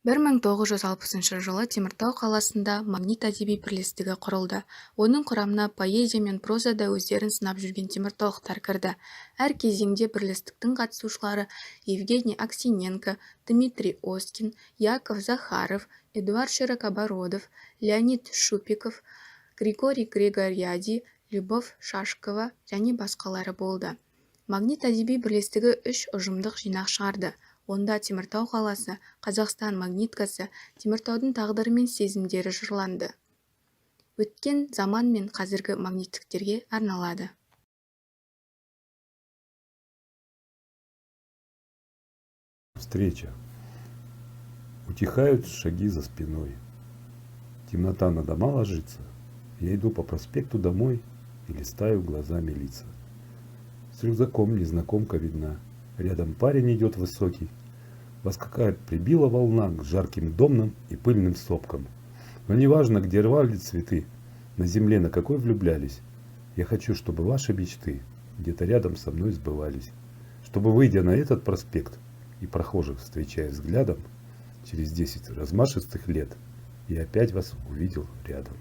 1960 жылы Теміртау қаласында магнит әдеби бірлестігі құрылды. Оның құрамына поэзия мен прозада өздерін сынап жүрген теміртаулықтар кірді. Әр кезеңде бірлестіктің қатысушылары Евгений Аксененко, Дмитрий Оскин, Яков Захаров, Эдуард Широкобородов, Леонид Шупиков, Григорий Григорияди, Любовь Шашкова және басқалары болды. Магнит әдеби бірлестігі 3 ұжымдық жинақ шығарды. Онда Теміртау қаласы, Қазақстан магниткасы, Теміртаудың тағдыры мен сезімдері жырланды. Өткен заман мен қазіргі магниттіктерге арналады. Встреча. Утихают шаги за спиной. Темнота на дома ложится. Я иду по проспекту домой и листаю глазами лица. С рюкзаком незнакомка видна. Рядом парень идет высокий. Вас какая прибила волна к жарким домным и пыльным сопкам. Но неважно, где рвали цветы, на земле на какой влюблялись. Я хочу, чтобы ваши мечты где-то рядом со мной сбывались. Чтобы, выйдя на этот проспект и прохожих встречая взглядом, через 10 размашистых лет я опять вас увидел рядом.